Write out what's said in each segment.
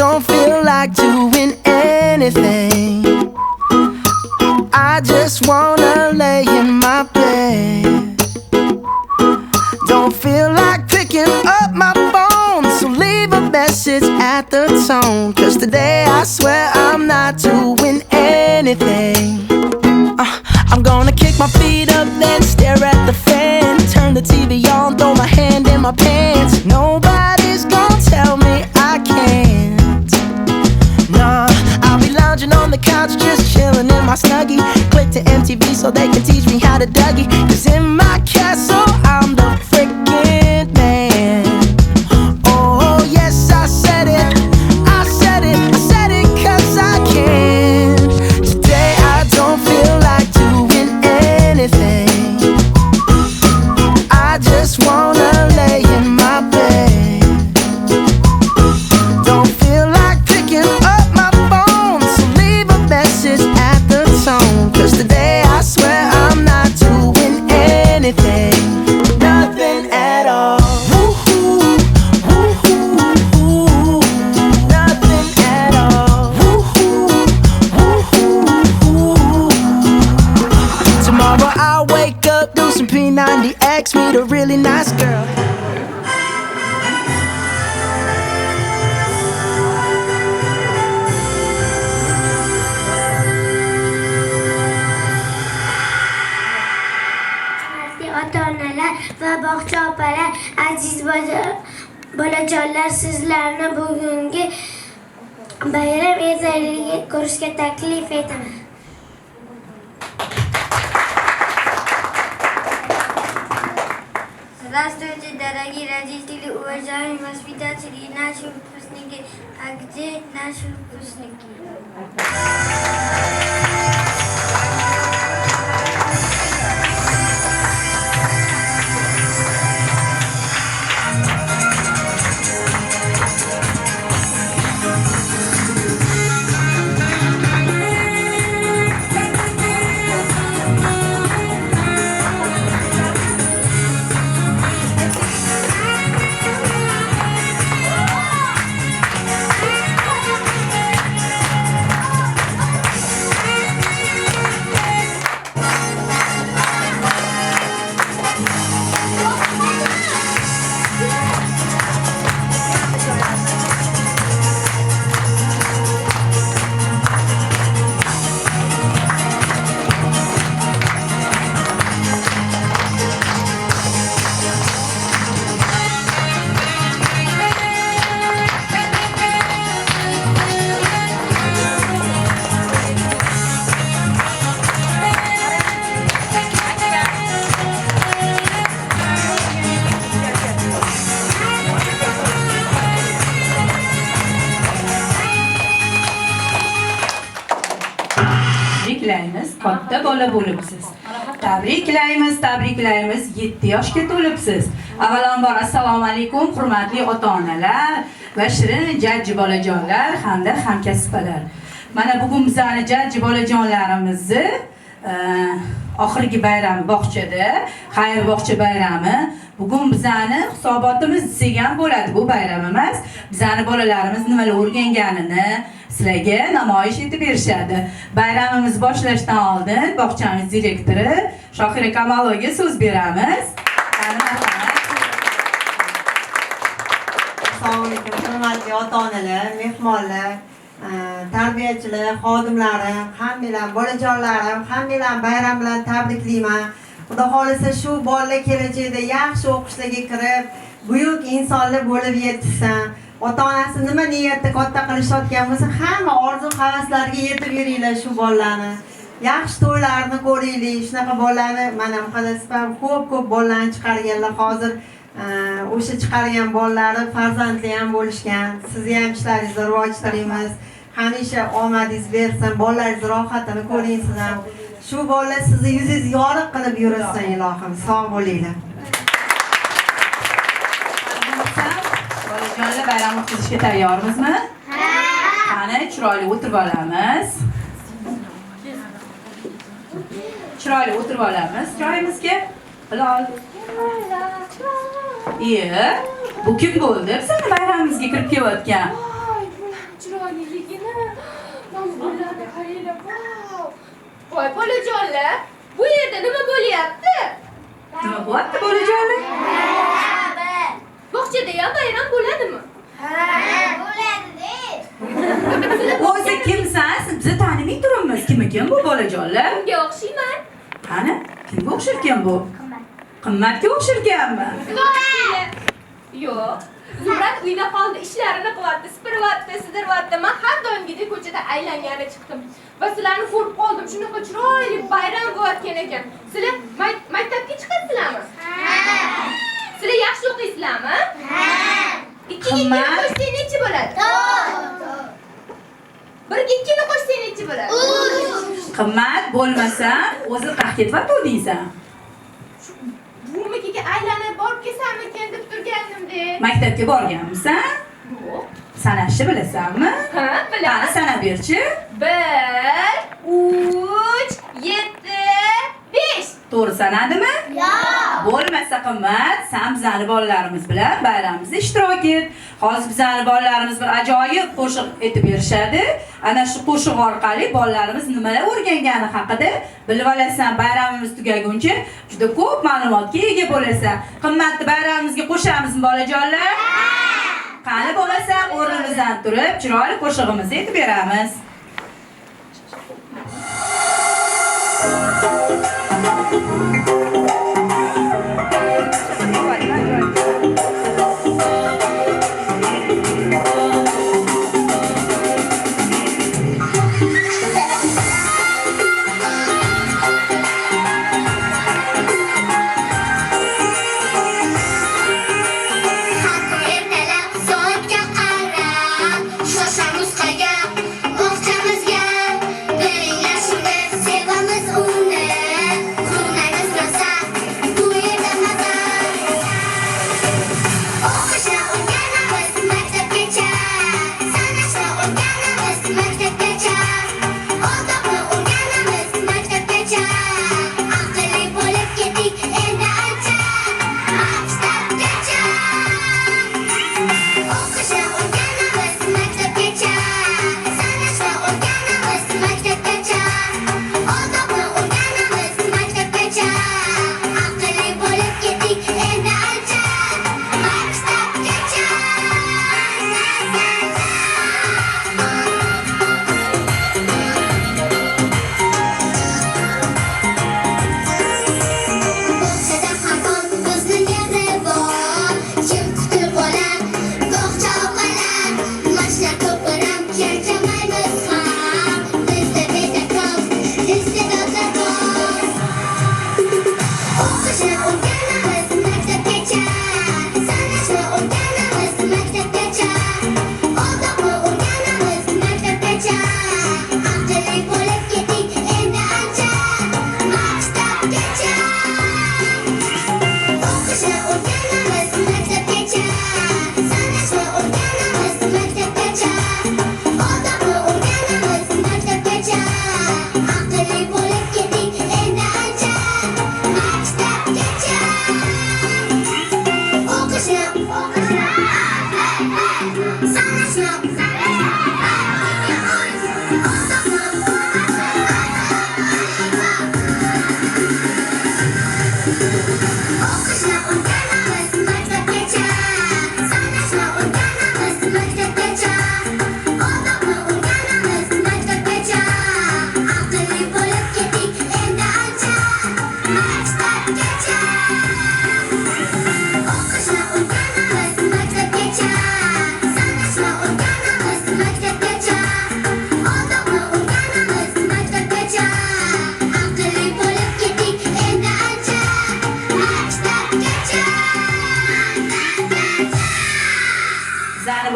don't feel like doing anything. I just wanna lay in my bed. Don't feel like picking up my phone, so leave a message at the tone. Cause today I swear I'm not doing anything. I'm gonna kick my feet up, then stare at the fan. Turn the TV on, throw my hand in my pants. Nobody's gonna tell me I can't. Nah, I'll be lounging on the couch, just chilling in my Snuggie. Click to MTV so they can teach me how to Dougie. Cause in my castle, I'm the freaking man. Oh, yes, I said it. I said it. I said it cause I can. Today I don't feel like doing anything. I just wanna lay in my bed. Don't feel like picking up my phone, so leave a message at the tone. Cause today I swear I'm not doing anything. Nothing at all. Woo-hoo, woo-hoo, nothing at all. Woo-hoo, woo-hoo. Tomorrow I'll wake up, do some P90X, meet a really nice girl. Ota-onalar va bog'cha opalar, aziz bolajonlar, sizlarni bugungi bayram ertaligiga ko'rishga taklif etaman. Здравствуйте, дорогие родители, уважаемые воспитатели и наши выпускники. А где наши выпускники? Tabriklaymiz, katta bola bo'libsiz. Tabriklaymiz, 7 yoshga to'libsiz. Avvalambor assalomu alaykum, hurmatli ota-onalar va shirin jajji bolajonlar hamda hamkasblar. Mana bugun bizning jajji bolajonlarimizni oxirgi bayram bog'chada, xayr bog'cha bayrami. Bugun bizning hisobotimiz degan bo'ladi bu bayram emas. Bizning bolalarimiz nimalar o'rganganini sizlarga namoyish etib berishadi. Bayramimiz boshlashdan oldin bog'chamiz direktori Shohira Kamalovaga so'z beramiz. Assalomu alaykum, hurmatli ota-onalar, mehmonlar, tarbiyachilar, xodimlarim, hammalar, bolajonlarim, hammalar bayram bilan tabriklayman. Xudo xolisa shu bolalar kelajakda yaxshi o'qishlarga kirib, buyuk insonlar bo'lib yetishsin. Ota-onasi nima niyatda katta qilishayotgan bo'lsa, hamma orzu-havaslarga yetib yuringlar shu bolalarni. Yaxshi to'ylarni ko'ringlar, shunaqa bolalarni mana muqaddaslar ko'p bolalarni chiqarganlar. Hozir o'sha chiqargan bolalari farzandli ham bo'lishgan. Sizni ham ishlaringizni rivoj tilaymiz. Hamisha omadingiz bersin, bolalaringiz rohatini ko'ring siz ham. Shu bolalar sizni yuzingiz yoriq qilib yursin, ilohim. Sog' bo'linglar. Bolajonlar bayram o'tkazishga tayyormizmi? Ha. Qani, chiroyli o'tirib olamiz. Chiroyli o'tirib olamiz. Joyimizga. Hilol. Bu kim bo'ldi? Bizning bayramimizga kirib kelayotgan. chiroyliligini. Mana bularni qaranglar. Voy bolajonlar, bu yerda nima bo'lyapti? Nima bo'lyapti bolajonlar? Bog'chada ham bayram bo'ladimi? bo'ladi-da. O'zi kimsan? Siz bizni tanimay turibmiz. Kim ekan bu bolajonlar? Kimga o'xshayman? Qani, kimga o'xsharkan bu? Qimmatga o'xsharkanmi? Yo'q. Zumrad uyda qoldi, ishlarini qilyapti, sipiryapti, sidiryapti. Men har doimgidek ko'chada aylangani chiqdim. Va sizlarni ko'rib qoldim. Shunaqa chiroyli bayram bo'layotgan ekan. Sizlar maktabga chiqasizlarmi? Sizlar yaxshi o'qiysizlarmi? Ikkiga qo'shsang necha bo'ladi? 1 ga 2 ni qo'shsang necha bo'ladi? Qimmat bo'lmasa, o'zi qah ketyapti deysan. Burnikiga aylanib borib kelsammikan deb turganimda. Maktabga borganmisan? Yo'q. Sanashni bilasanmi? Ha, bilaman. Qani sanab berchi? 1, 3, 7, 5. To'g'ri sanadimi? Yo'q. Bo'lmasa qimmat, sen bizani bolalarimiz bilan bayramimizda ishtirok et. Hozir bizani bolalarimiz bir ajoyib qo'shiq aytib berishadi. Ana shu qo'shiq orqali bolalarimiz nimalar o'rgangani haqida bilib olasan. Bayramimiz tugaguncha juda ko'p ma'lumotga ega bo'lasan. Qimmatli bayramimizga qo'shamizmi bolajonlar? Qani bo'lmasa o'rnimizdan turib chiroyli qo'shig'imizni aytib beramiz.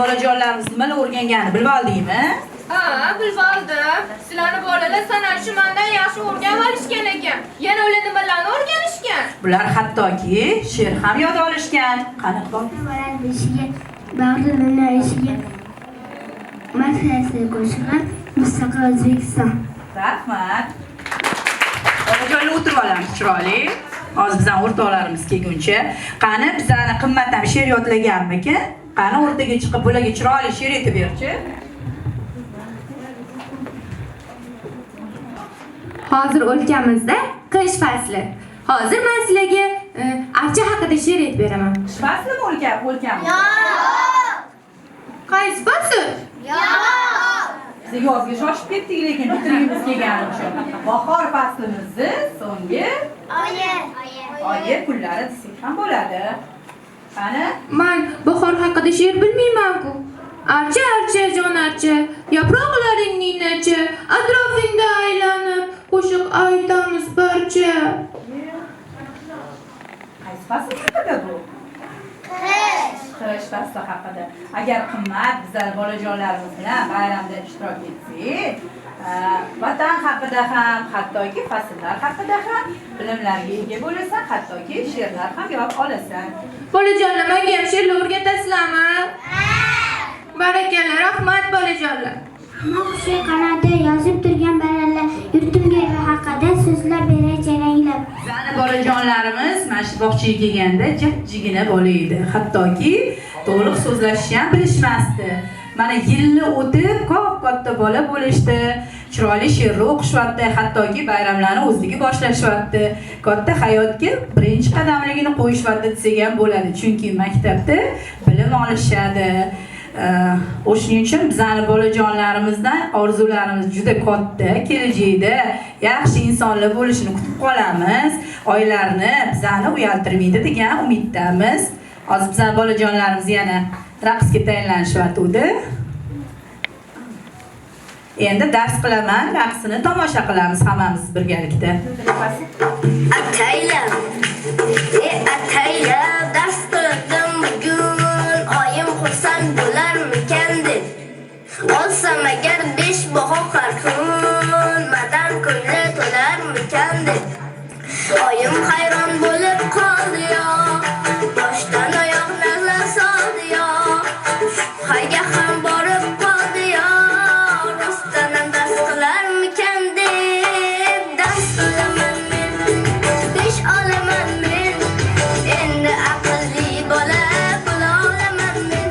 bolajonlarimiz nimalar o'rgangani bilib oldingmi? Ha, bilib oldim. Sizlarni bolalar sanashi mendan yaxshi o'rganib olishgan ekan. Yana ular nimalarni o'rganishgan? Bular hattoki she'r ham yod olishgan. Qani bor? Ishiga, bag'rida ishiga. Madrasa qo'shig'i Mustaqil O'zbekiston. Rahmat. Bolajonlar o'tirib olamiz chiroyli. Hozir bizning o'rtoqlarimiz kelguncha, qani bizlarni qimmatdan she'r yodlaganmikan? Qani o'rtaga chiqib bularga chiroyli she'r aytib berchi. hozir o'lkamizda qish fasli. Hozir men sizlarga archa haqida she'r aytib beraman. Qish faslimi o'lkamiz? Qaysi fasl? Biz yozga shoshib ketdik, lekin bitirgimiz kelgani uchun. Bahor faslimizni so'nggi oyi kunlari desak ham bo'ladi. Qani? Men bahor haqida she'r bilmayman-ku. Archa jon archa, yaproqlaring ninacha, atrofingda aylanib, qo'shiq aytamiz barcha. Qaysi fasl haqida bu? Qish fasli haqida. Agar qimmat bizlar bolajonlarimiz bilan bayramda ishtirok etsak, vatan haqida ham, hattoki fasllar haqida ham bilimlarga ega bo'lasan, hattoki she'rlar ham yozib olasan. Bolajonlar, menga ham she'rlar o'rgatasizlarmi? Barakalla, rahmat bolajonlar. O'sha qanotda yozib turgan balalar yurtimga haqida so'zlab beray jaranglab. Bizani bolajonlarimiz mana shu bog'chaga kelganda jajjigina bola edi. Hattoki to'liq so'zlashni ham bilishmasdi. Mana yillar o'tib katta bola bo'lishdi. Chiroyli she'rlar o'qishyapti, hattoki bayramlarni o'zligi boshlashyapti. Katta hayotga birinchi qadamligini qo'yishyapti desak ham bo'ladi. Chunki maktabda bilim olishadi. O'shuning uchun bizani bolajonlarimizdan orzularimiz juda katta. Kelajakda yaxshi insonlar bo'lishini kutib qolamiz. Oylarni bizani uyaltirmaydi degan umiddamiz. Hozir bizani bolajonlarimiz yana raqsga tayinlanishyapti. Endi dars qilaman, raqsini tomosha qilamiz hammamiz birgalikda. Ataylab dars qildim bugun, oyim xursand bo'larmikan deb. Olsam agar 5 baho har kun, madan ko'ngli to'larmikan deb. Oyim hayron bo'lib qoldi yo, boshdan oyoq nazar soldi yo. Shubhaga ham borib qoldi yo, rostdan ham dars qilarmikan deb. Dars qilaman men, 5 olaman men, endi aqlli bola bo'la olaman men.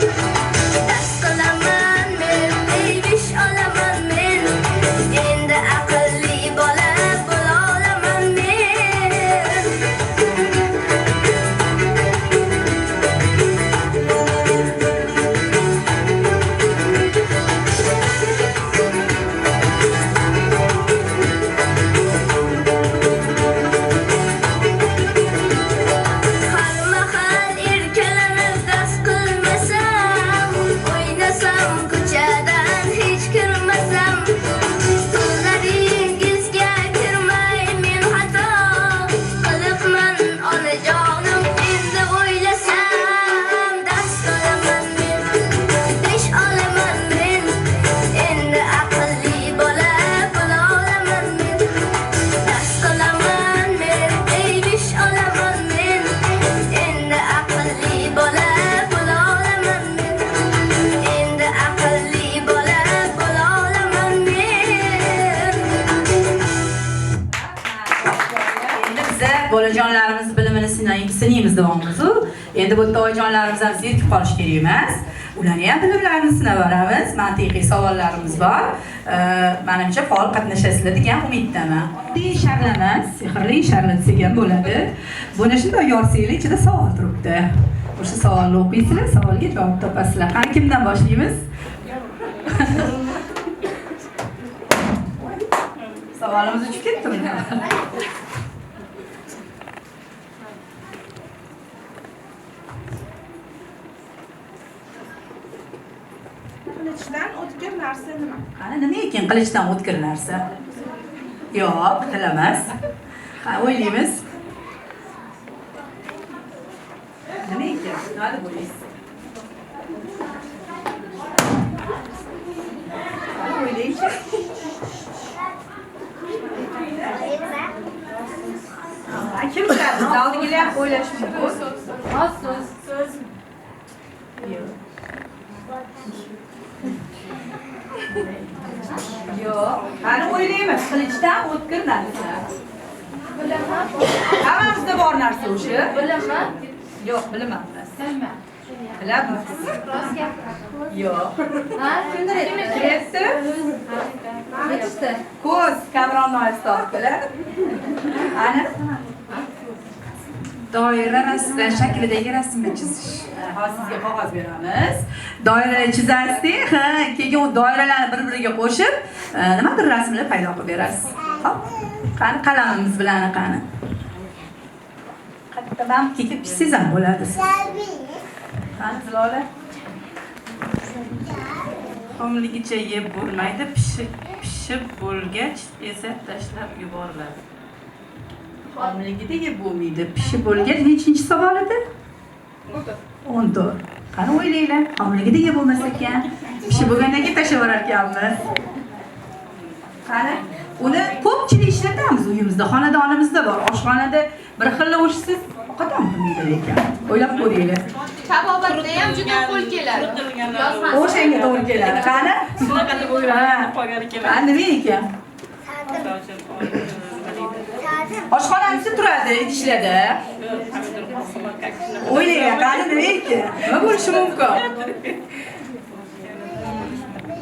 Dars qilaman men, 5 olaman men, endi aqlli bola bo'la olaman men. Xalma-xal erkalanib dars qilmasam, o'ynasam ko'chadan hech kirmasam, so'zlaringizga kirmay men xato qilibman onajonim. Endi o'ylasam dars qilaman men, 5 olaman men, endi aqlli bola bo'la olaman men. Dars qilaman men, 5 olaman men, endi aqlli bola bo'la olaman men. Endi aqlli bola bo'la olaman men. Endi biza bolajonlarimiz bilimini sinaymiz davomimiz-u. Endi bu oyijonlarimiz ham zerikib qolish kerak emas. Ularni ham bilimlarini sinab boramiz. Mantiqiy savollarimiz bor. Menimcha faol qatnashasizlar degan umiddaman. Oddiy sharlama, sehrli sharla desak ham bo'ladi. Buni shunday yorsanglar ichida savol turibdi. O'sha savolni o'qiysizlar, savolga javob topasizlar. Qani kimdan boshlaymiz? Savolimiz uchib ketdimi? Qilichdan o'tkir narsa nima? Qani nima ekan qilichdan o'tkir narsa? Yo'q, til emas. Ha, o'ylaymiz. Nima ekan? Nima deb o'ylaysiz? Qani o'ylaychi. Kim biladi? Zaldagilar o'ylash mumkin. So'z. Yo'q. Yo'q. Qani o'ylaymiz. Qilichdan o'tkir narsa. Bilaman. Hammamizda bor narsa o'sha. Bilaman. Yo'q, bilmaymiz. Bilamiz. Rost gap. Yo'q. Ha, kimdir Ketdi. Ketishdi. Ko'z Kamron Noyistovlar. Ana doira rasmlar shaklidagi rasmni chizish. Hozir sizga qog'oz beramiz. Doiralar chizasiz, keyin u doiralarni bir-biriga qo'shib, nimadir rasmlar paydo qilib berasiz. Xo'p. Qani qalamimiz bilan qani. Tamam, keyin pishsiz ham bo'ladi. Qani Zilola? Xomligicha yeb bo'lmaydi, pishib bo'lgach esa tashlab yuboriladi. Xomligida yeb bo'lmaydi, pishib bo'lgach nechinchi savol edi? 14. Qani o'ylanglar, xomligida yeb bo'lmasa ekan, pishib bo'lgandan keyin tashlab yuborar ekanmiz. Qani, uni ko'pchilik ishlatamiz uyimizda, xonadonimizda bor. Oshxonada bir xil o'shsiz ovqat ham qilmaydi lekin. O'ylab ko'ringlar. Tabobatda ham juda qo'l keladi. O'shanga to'g'ri keladi. Qani? Shunaqangi o'ylab qolgan ekan. Qani nima ekan? Oshxonamizda turadi, idishlarda. O'ylayman, qani nima ekan? Nima bo'lishi mumkin?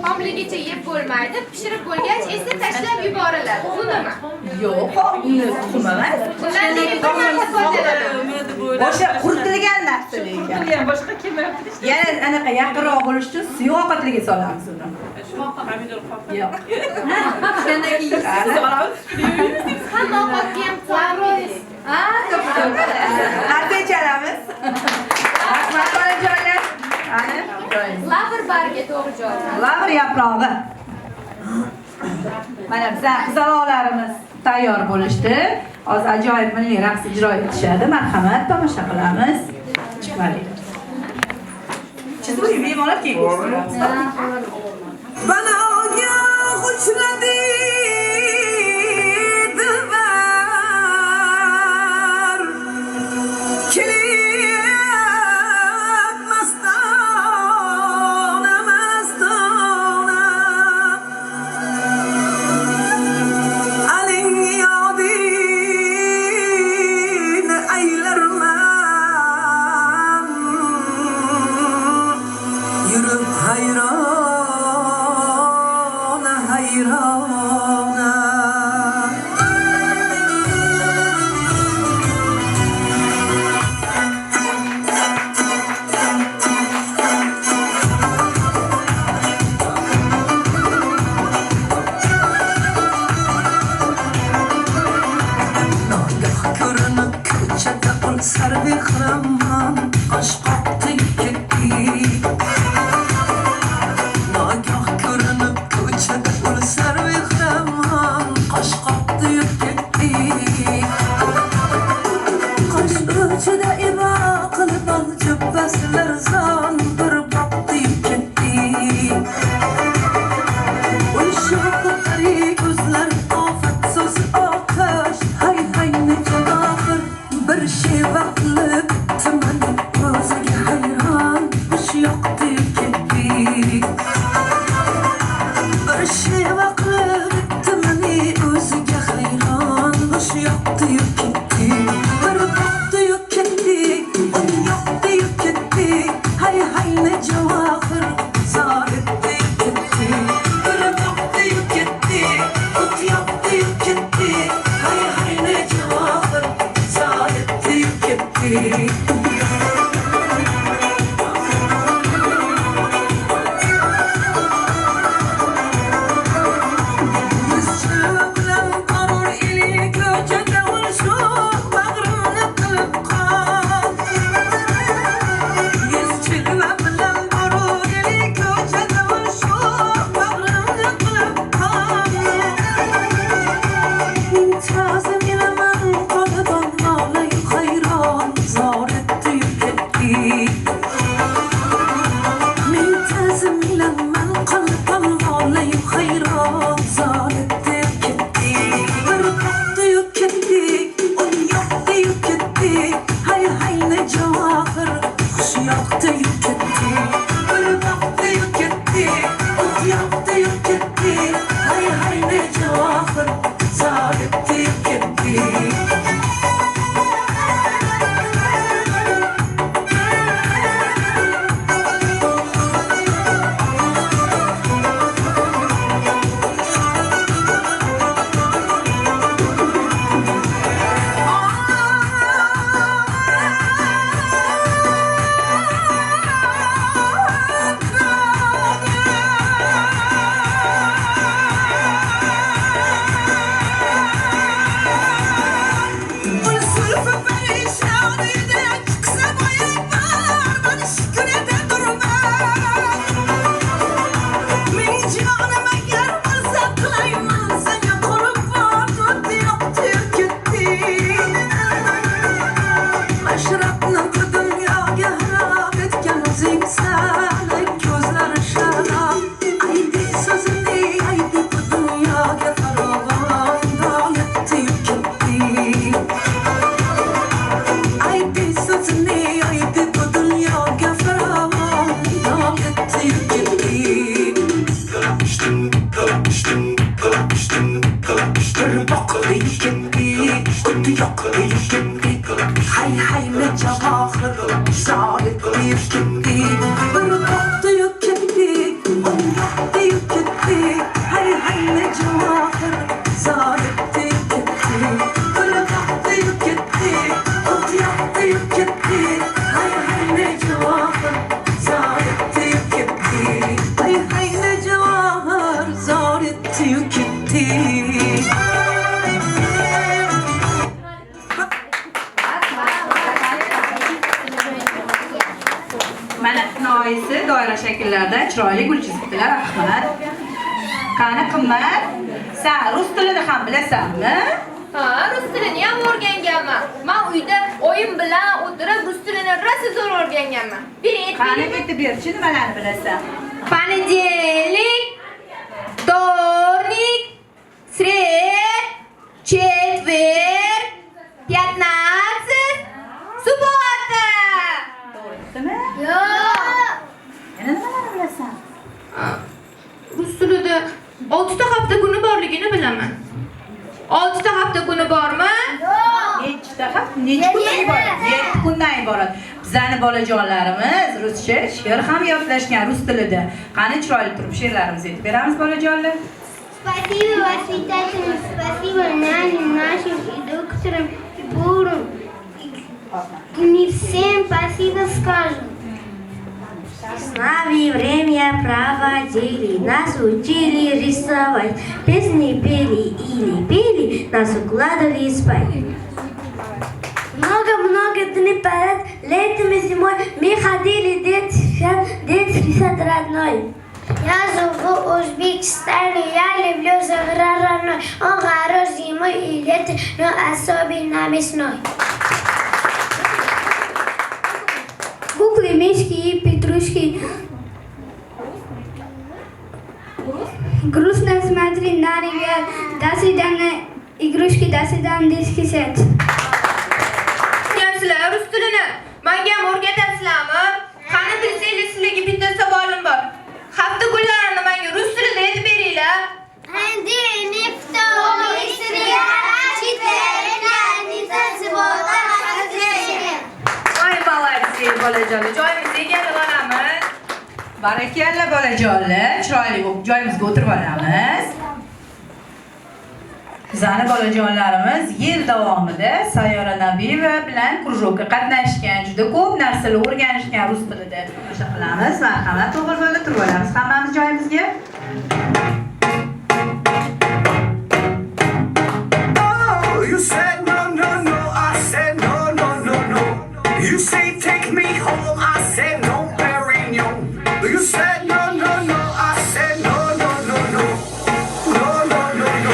Xomligicha yeb bo'lmaydi, pishirib bo'lgach esa tashlab yuboriladi. Bu nima? Yo'q, uni tuxum emas. Undan nega bir marta foydalanadi? O'sha quritilgan narsa lekin. Boshqa kelmayapti. Yana anaqa yaqinroq bo'lish uchun suyuq ovqatlarga solamiz uni. Pomidor qo'yib. Yo'q. Shundan keyin hamma ovqatga ham qo'yamiz. Ha, to'g'ri. Qanday chalamiz? Rahmat bolajonlar. Ana, Lavr barga to'g'ri javob. lavr yaprog'i. Mana bizlar qizaloqlarimiz tayyor bo'lishdi. Hozir ajoyib milliy raqs ijro etishadi. Marhamat, tomosha qilamiz. Chiqmadi. Chizib bemalol kelib. Bana ogah uchradi dilbar kelyapmas mastona aling yodini aylarman yurib hayrona hayrona Nogah ko'rinib ko'chada o'lsar behramon osh qoqdi ketdi doira shakllarda chiroyli gul chizibdilar. Rahmat. Qani qimmat? Sen rus tilini ham bilasanmi? Ha, rus tilini ham o'rganganman. Men uyda oyim bilan o'tirib rus tilini rosa zo'r o'rganganman. Qani aytib berchi, nimalarni bilasan? Понедельник, вторник, сред, четверг, 15, суббота. To'g'risimi? Yo'q. Yana nimalarni bilasan? Rus tilida 6 ta hafta kuni borligini bilaman. 6 ta hafta kuni bormi? Nechta hafta? Necha kundan iborat? 7 kundan iborat. Bizani bolajonlarimiz ruscha she'r ham yodlashgan rus tilida. Qani chiroyli turib she'rlarimizni aytib beramiz bolajonlar. Спасибо воспитателям, спасибо няням, нашим и докторам, и бурам. И не всем спасибо скажем. С нами время проводили, нас учили рисовать, песни пели или пели, нас укладывали спать. Много-много дней подряд, летом и зимой мы ходили детский сад родной. Я живу в Узбекистане, я люблю Загра родной. Он хорош зимой и летом, но особенно весной. Куклы, мишки и петрушки. Грустно смотри на ребят. До свидания, игрушки, до свидания, детский сад. Sizlar rus tilini menga ham o'rgatasizlarmi? Qani bilsangiz sizlarga bitta savolim bor. Hafta kunlarini menga rus tilida aytib beringlar. Понедельник, вторник, среда, четверг, пятница, суббота, воскресенье. Voy молодцы, bolajonlar. Joyimizga egallab olamiz. Barakalla bolajonlar. Chiroyli bo'lib joyimizga o'tirib olamiz. Bizani bolajonlarimiz yil davomida Sayyora Nabiyeva bilan krujokka qatnashgan, juda ko'p narsalar o'rganishgan rus tilida. O'sha qilamiz. Marhamat, to'g'ri bo'ldi, turib olamiz hammamiz joyimizga. Oh, you said no, no, no. I said no, no, no, no. You say take me home. I said no, Perignon. You said no, no, no. I said no, no, no, no. No, no, no, no.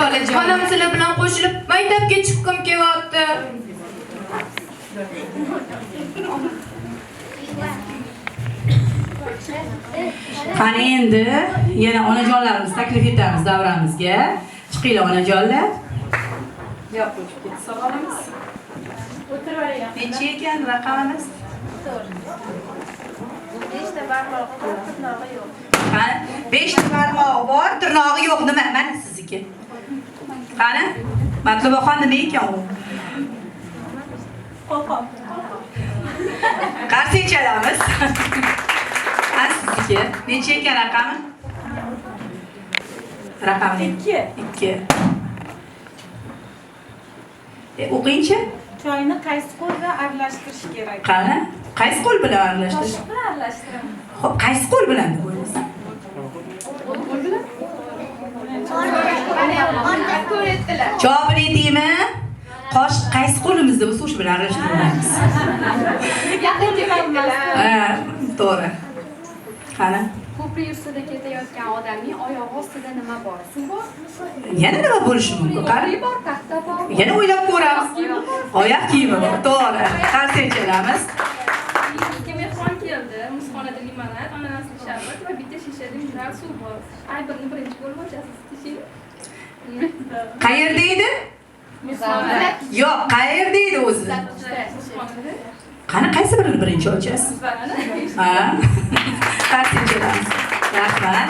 bolajon. Onam sizlar bilan qo'shilib maktabga chiqqim kelyapti. Qani endi yana onajonlarimiz taklif etamiz davramizga. Chiqinglar onajonlar. Yo'q, o'chib ketsa qolamiz. O'tiraveringlar. Necha ekan raqamimiz? 5 ta barmoq bor, tirnog'i yo'q. Qani? 5 ta barmog'i bor, tirnog'i yo'q nima? Mana sizniki. Qani? Matlubaxon nima ekan u? Qo'qon. Qarshi chalamiz. Sizniki. Necha ekan raqami? Raqami 2. O'qingchi? Choyni qaysi qo'lda aralashtirish kerak? Qani? Qaysi qo'l bilan aralashtirish? Qoshiq bilan aralashtiraman. Xo'p, qaysi qo'l bilan deb o'ylaysiz? Javob aytingmi? Qoshiq qaysi qo'limizda bo'lsa o'sha bilan aralashtiramiz. Yaqin kelmayapman. Ha, to'g'ri. Qani? Ko'prik ustida ketayotgan odamning oyog'i ostida nima bor? Suv bor? Yana nima bo'lishi mumkin? Qani? Ko'prik bor, taxta bor. Yana o'ylab ko'ramiz. Oyoq kiyimi bor. To'g'ri. Qarshi chalamiz. Bizga mehmon keldi. Muzxonada limonad, ananasli sharbat va bitta shishada mineral suv bor. Ay, birini birinchi bo'lib ochasiz, tishing. Qayerda edi? Muzxonada. Yo'q, qayerda edi o'zi? Muzxonada. Qani qaysi birini birinchi ochasiz? Ha? Qarshi chalamiz. Rahmat.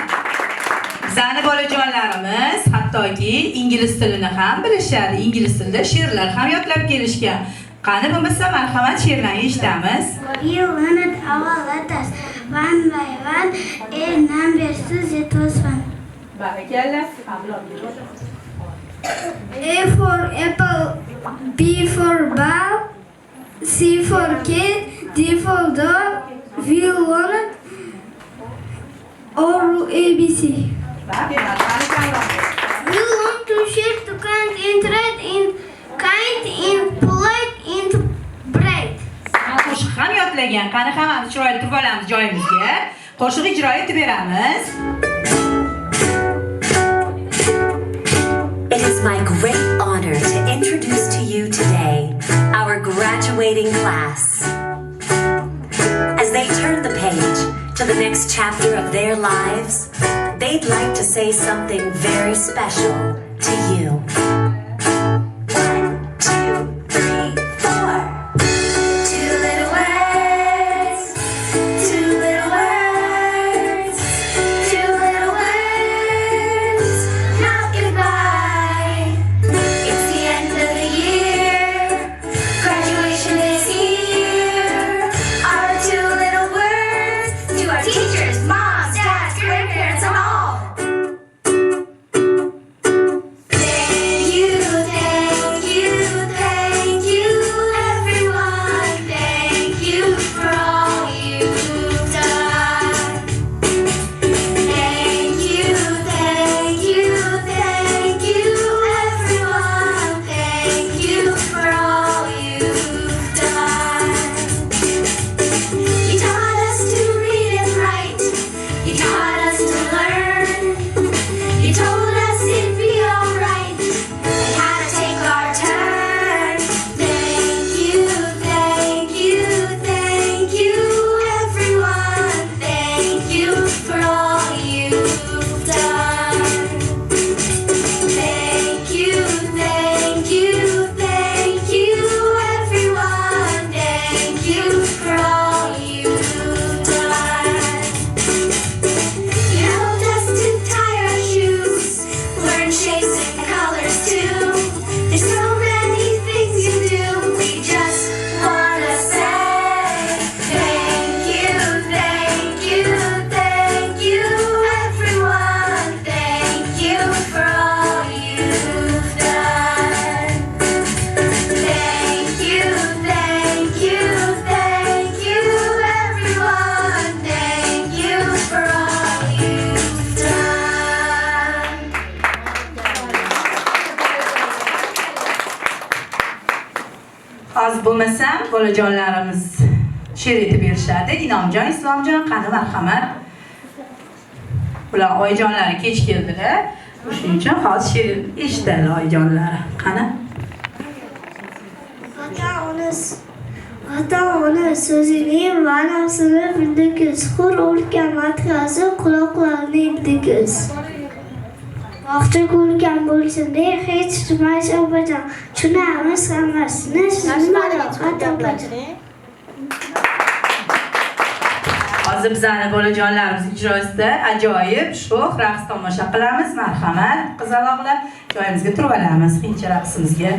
Bizani bolajonlarimiz hattoki ingliz tilini ham bilishadi. Ingliz tilida she'rlar ham yodlab kelishgan. Qani bo'lmasa marhamat she'rlarni eshitamiz. You learn our letters one by one. A number says it was one. Barakalla. A for apple, B for ball, C for cat, D for dog. We learn or ABC. We learn to share, to count, in trade, in kind, in polite, in bright. Qo'shiq ham yodlagan. Qani hammamiz chiroyli turib olamiz joyimizga. Qo'shiq ijro etib beramiz. It is my great honor to introduce to you today our graduating class. As they turn the page to the next chapter of their lives, they'd like to say something very special to you. 1, 2, 3, 4. Two little words, two little words, two little words, not goodbye. It's the end of the year, graduation is here. Our two little words to our teachers, moms, dads, grandparents, and all. Thank you, thank you, thank you, everyone. Thank you for all you've done. Thank you, thank you, thank you, everyone. Thank you for all you've done. You taught us to read and write. You taught us to learn. You told us it'd be alright and how to take our turn. Thank you, thank you, thank you, everyone. Thank you for all you've done. Thank you, thank you, thank you, everyone. Thank you for all you've done. You helped us to tie our shoes, learn shapes and colors too. There's so many things you do. We just wanna say thank you, thank you, thank you, everyone. Thank you for all you've done. Thank you, thank you, thank you, everyone. Thank you for all you've done. Hozir bo'lmasa bolajonlarimiz she'r etib berishadi. Inomjon, Islomjon, qani marhamat. Ular oyijonlari kech keldilar. Shuning uchun hozir she'r eshitadi oyijonlari. Qani? Ota-ona so'zining ma'nosini bildingiz. Hur o'lgan madhiyasi quloqlarni ildingiz. Vaqti ko'rgan bo'lsin deb hech tumaysiz obajon. Tushunamiz hammasini. Hozir bizani bolajonlarimiz ijrosida ajoyib sho'x raqs tomosha qilamiz. Marhamat, qizaloqlar, joyimizga turib olamiz qiyincha raqsimizga.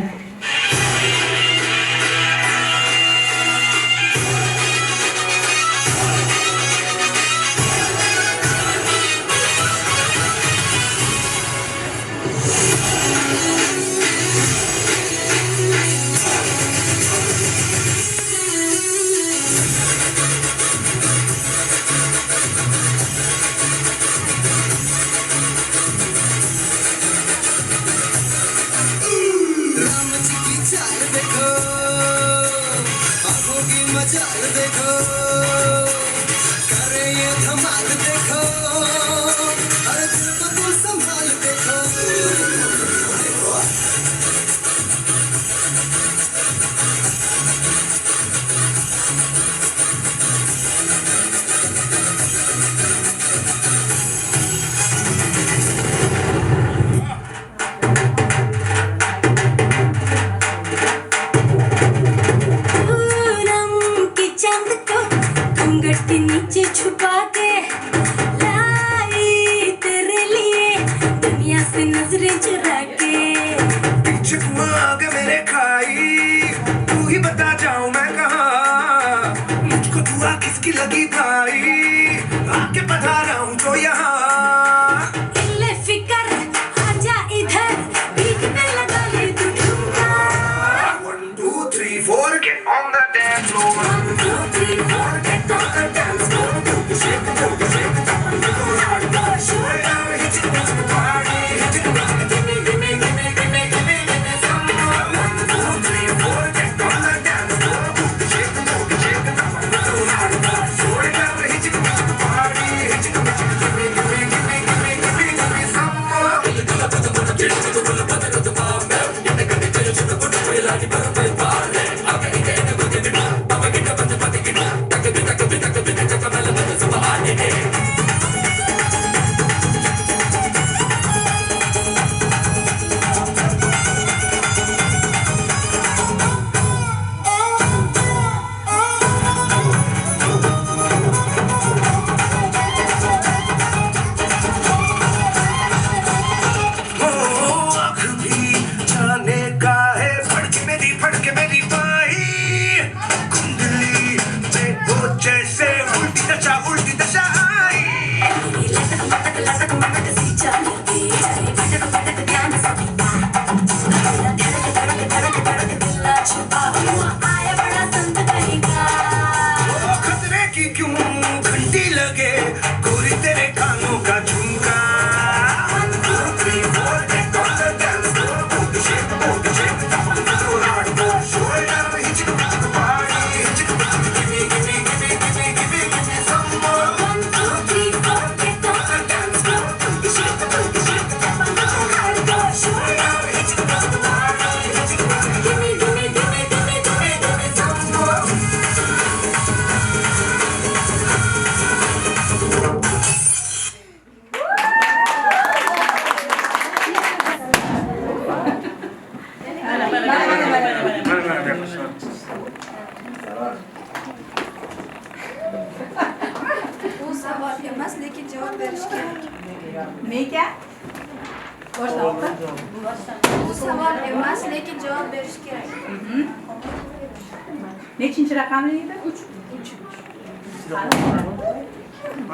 Nechinchi raqamli edi? 3.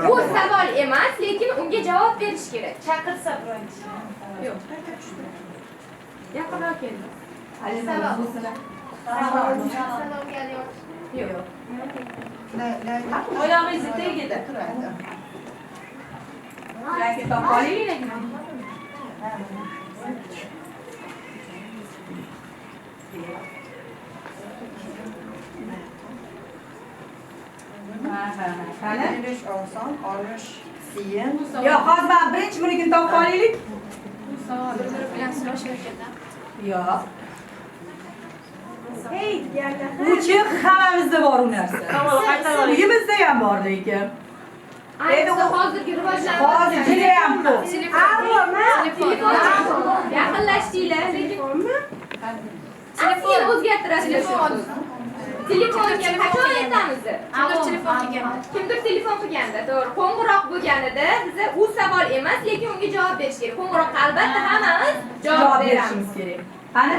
Bu savol emas, lekin unga javob berish kerak. Chaqirsa birinchi. Yo'q. Yaqinroq keldi. Yo'q. Oyog'ingizni tegida turadi. Yoki topoling. Olish oson, olish qiyin. Yo'q, hozir men birinchi bunigini topib olaylik. Bir-biri bilan so'rashayotganda. Yo'q. Hey diyenler. Uchi hammamizda bor u narsa. Uyimizda ham bor lekin. Ayniqsa hozirgi rivojlanma. Hozir juda ham ko'p. Telefon. Yaqinlashdinglar lekin telefon o'zgartirasiz. Telefonga qachon aytamiz? Kimdir telefon qilganda, to'g'ri, qo'ng'iroq bo'lganida biza u savol emas, lekin unga javob berish kerak. Qo'ng'iroqqa albatta hammamiz javob beramiz kerak. Qani?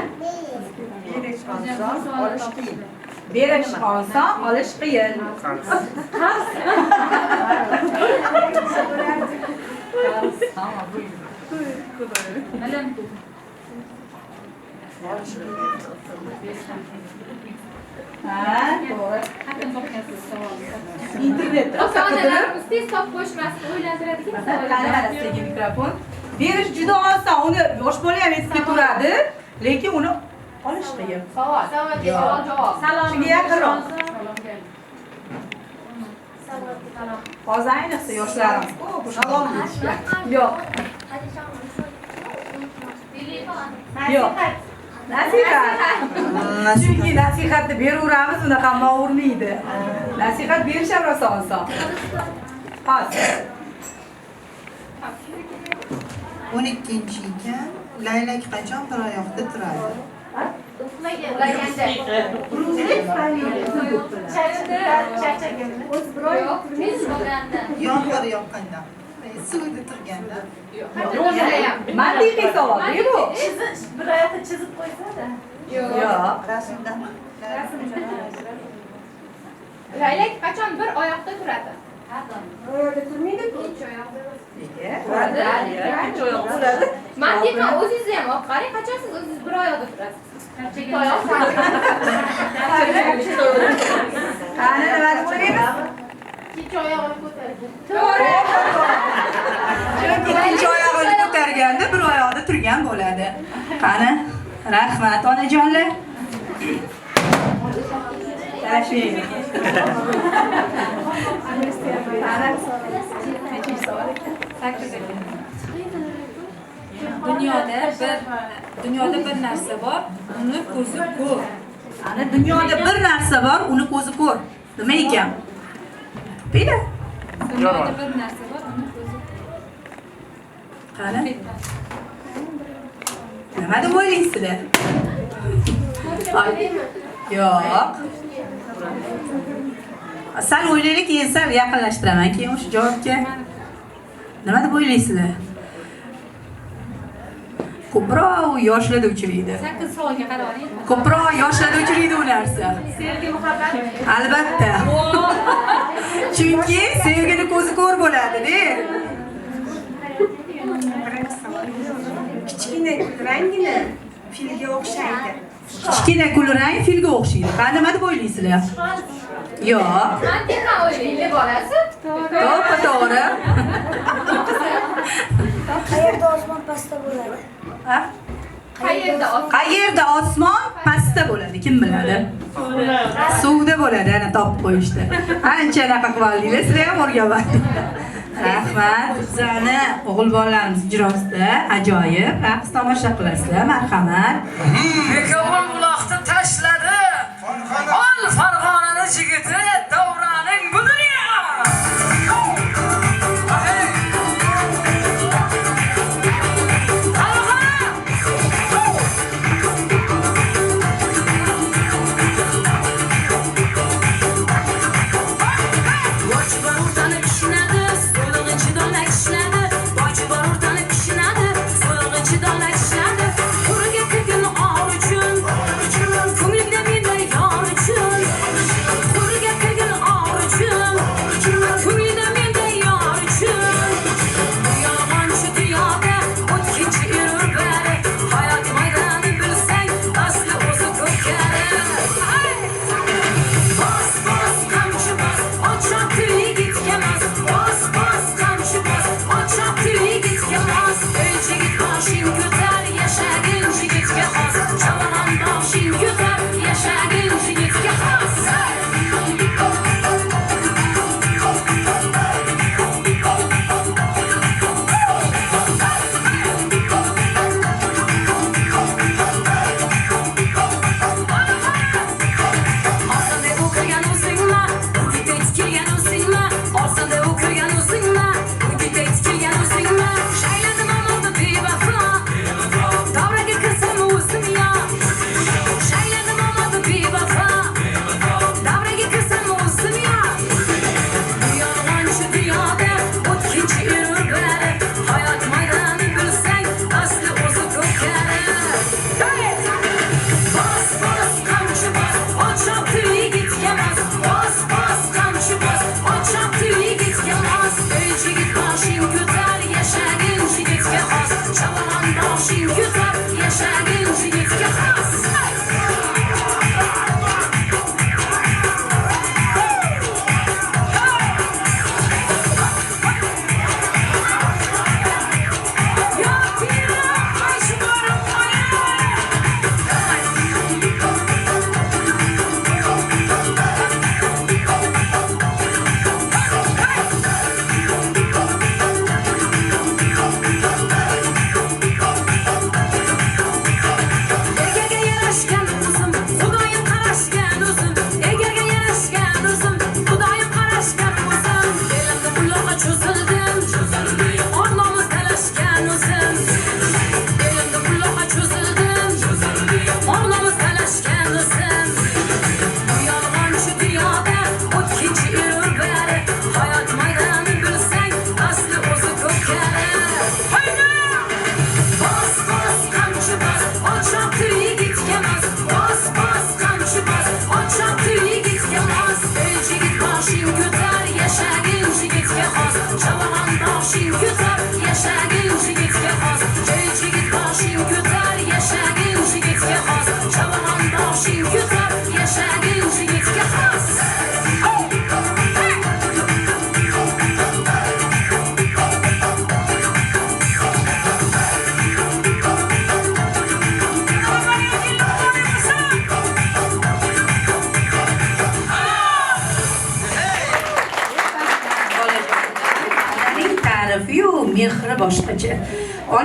Berish oson, olish qiyin. Internetda ota-onalarimiz tez topib qo'yishmaslikni o'ylantiradigan savollar. Mikrofon. Berish juda oson. Uni yosh bola ham esga turadi, lekin uni olish qiyin. Savolga javob. Shunga yaqinroq. Hozir ayniqsa yoshlarimiz ko'p salom deyishga. Yo'q. Yo'q. Nasihat. Chunki nasihatni beraveramiz, unaqa ma'urmaydi. Nasihat berish ham rosa oson. Hozir. 12-ekan. Laylak qachon bir oyoqda turadi? Uxlaganda. Yomg'ir yoqqanda. Suvda turganda. Mantiqiy savol, bu. Bir oyoqda chizib qo'ysa-da. Yo'q. Rasmda. Laylak qachon bir oyoqda turadi? Oyoqda turmaydi-ku. Turadi. Mantiqan o'zingiz ham olib qarang, qachon siz o'zingiz bir oyoqda turasiz? Qani nima deb o'ylaymiz? Ikkinchi oyog'ini ko'tarib. To'g'ri. Chunki ikkinchi oyog'ini ko'targanda bir oyoqda turgan bo'ladi. Qani, rahmat onajonlar. Tashlaylik. Dunyoda bir narsa bor, uni ko'zi ko'r. Ana dunyoda bir narsa bor, uni ko'zi ko'r. Nima ekan? Buyur. Dunyoda bir narsa bor, uni ko'zi Qani? Nima deb o'ylaysizlar? Yo'q. Sal o'ylaylik, keyin sal yaqinlashtiraman, keyin o'sha javobga. Nima deb o'ylaysizlar? Ko'proq yoshlarda uchraydi. Sakkiz savolga qarab oling. Ko'proq yoshlarda uchraydi u narsa. Sevgi, muhabbat. Albatta. Chunki sevgini ko'zi ko'r bo'ladi-da. Kichkina rangini filga o'xshaydi. Kichkina kulrang filga o'xshaydi. Qani nima deb o'ylaysizlar? Yo'q. Mantiqan o'ylaydi bolasi. To'g'ri. Qayerda osmon pastda bo'ladi? Ha? Qayerda Qayerda osmon pastda bo'ladi, kim biladi? Suvda bo'ladi, ana topib qo'yishdi. Ancha anaqa qilvaldinglar, sizlar ham o'rganmadingiz. Rahmat. Bizani o'g'il bolalarimiz ijrosida ajoyib raqs tomosha qilasizlar, marhamat. Bekobul buloqni tashladi. Ol Farg'onani jigiti, davraning bu dunyo. Ko'nglimda men bir yor uchun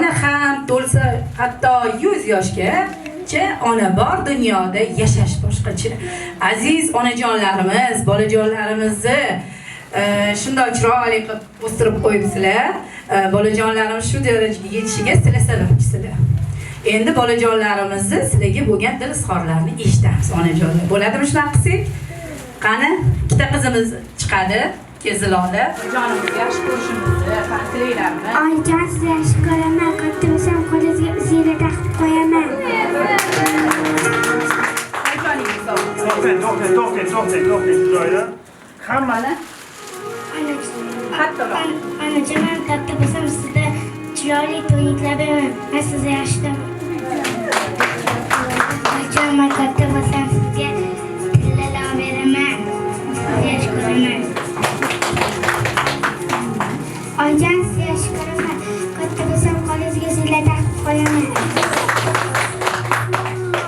ona ham to'lsa hatto 100 yoshgacha ona bor dunyoda yashash boshqacha. Aziz onajonlarimiz, bolajonlarimizni shunday chiroyli qilib o'stirib qo'yibsizlar. Bolajonlarimiz shu darajaga yetishiga sizlar sababchisizlar. Endi bolajonlarimizni sizlarga bo'lgan dil izhorlarini eshitamiz onajonlar. Bo'ladimi shunaqa qilsak? Qani, ikkita qizimiz chiqadi. Keziloda jonimiz yaxshi ko'rishimizni, qanchaylarni. Oyijon, siz yaxshi ko'raman. Katta bo'lsam qo'lingizga ziyra taqib qo'yaman. To'xtang, joyda. Hammani Onajon, men katta bo'lsam sizga chiroyli to'yinlar beraman. Men sizni yaxshi ko'raman. Oyijon, men katta bo'lsam sizga tillalar beraman. Sizni yaxshi ko'raman. Oyijon, sizni yaxshi ko'raman. Katta bo'lsam qo'lingizga ziyra taqib qo'yaman.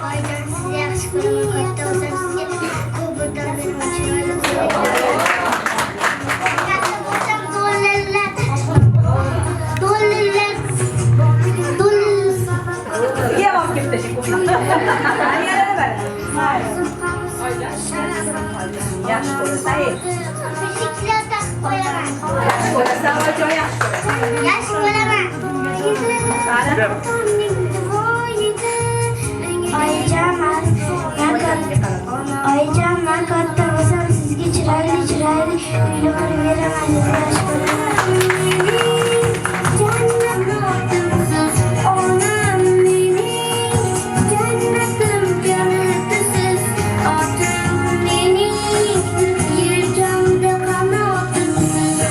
Oyijon, sizni yaxshi ko'raman. Katta bo'lsam sizga ko'p o'tar beraman. Chiroyli Yaxshi ko'rsa, yaxshi bo'laman. Oyijon, men katta bo'lsam sizga chiroyli uylar beraman. Yaxshi bo'laman. Onam mening jannatim, jannatisiz otam mening yelkamda qanotimsiz.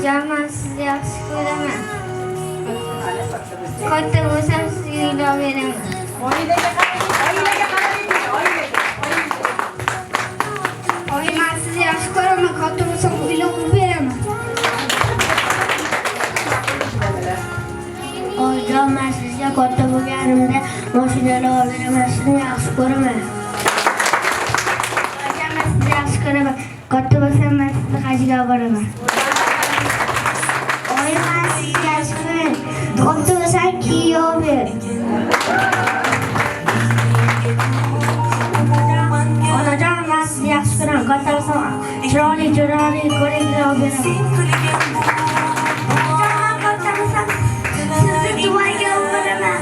Jaman, sizni yaxshi ko'raman. Katta bo'lsam sizga uylar beraman. oilaga Oyi, men sizni yaxshi ko'raman. Katta bo'lsam uylar qurib beraman. Oyijon, men sizga katta bo'lganimda mashinalar olib beraman. Sizni yaxshi ko'raman. Oyijon, men sizni yaxshi ko'raman. Katta bo'lsam men sizni hajga olib boraman. Oyi, men sizni yaxshi ko'raman. Katta bo'lsam kiyov ber. Onajon, men sizni yaxshi ko'raman. Katta bo'lsam chiroyli ko'ylaklar olib beraman. Onajon, katta bo'lsam sizni duoga olib boraman.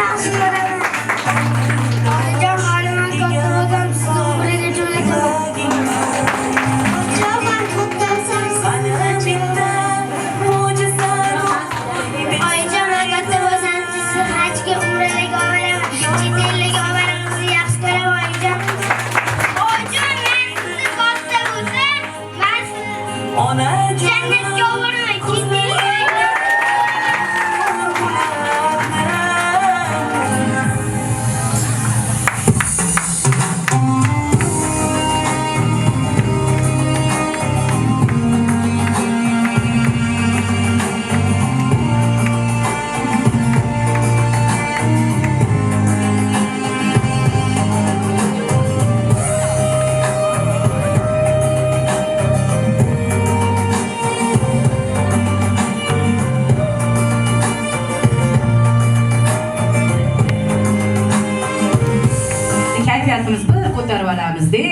Yaxshi ko'raman. Onajon, hali men katta bo'lsam sizni umraga jo'nataman. Onajon, men katta bo'lsam Oyijon, men katta bo'lsam sizni hajga, umraga olib boraman. Chet ellarga olib boraman. Sizni yaxshi ko'raman, oyijon. Oyijon, men sizni katta bo'lsam, men sizni jannatga olib boraman. Chet ellarga. kayfiyatimiz bir ko'tarib olamizda.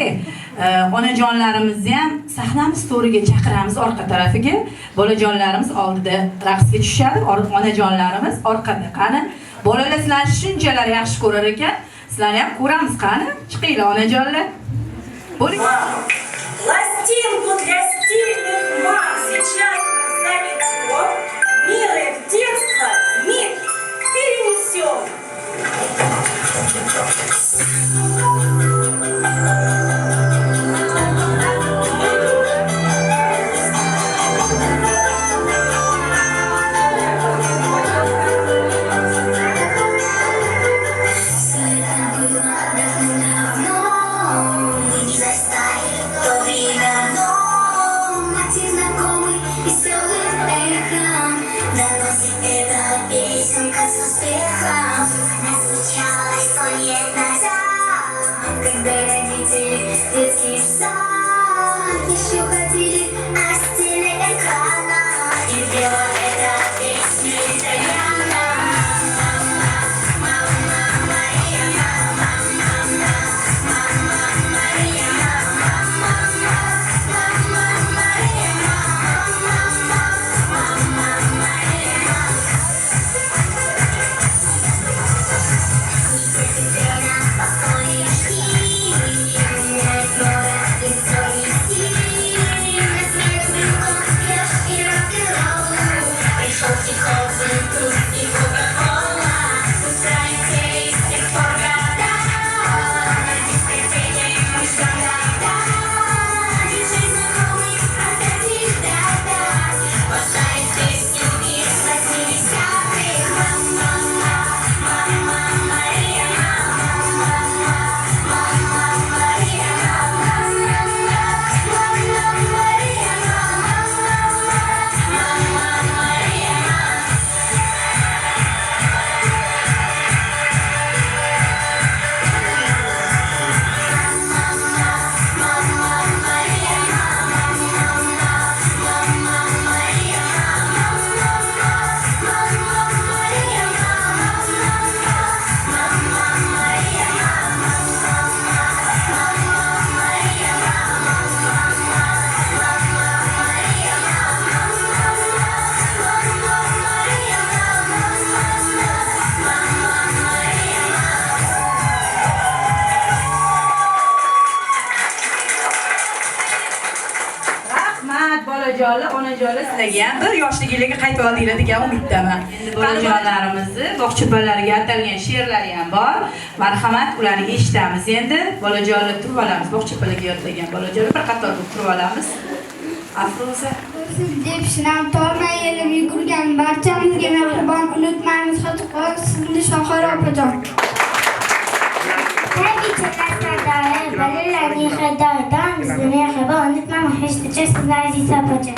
Onajonlarimizni ham sahnamiz to'riga chaqiramiz orqa tarafiga. Bolajonlarimiz oldida raqsga tushadi, onajonlarimiz orqada. Qani, bolalar sizlarni shunchalar yaxshi ko'rar ekan, sizlarni ham ko'ramiz. Qani, chiqinglar onajonlar. Bo'ling. Пластинку для стильных мам сейчас заведем. Милое детство миг перенесем. Не застали bolajonlar, onajonlar sizlarga ham bir yoshligilarga qaytib oldinglar degan umiddaman. Bolajonlarimizni bog'chabalariga atalgan she'rlari ham bor. Marhamat, ularni eshitamiz endi. Bolajonlar turib olamiz. Bog'chabalarga yodlagan bolajonlar bir qator turib olamiz. Afroza deb shinam tormay yelib yugurgan barchamizga mehribon unutmaymiz hech sizni Shohira opajon. Balalarning hidoyatidan bizni mehribon unutmaymiz hech sizni aziz opajon.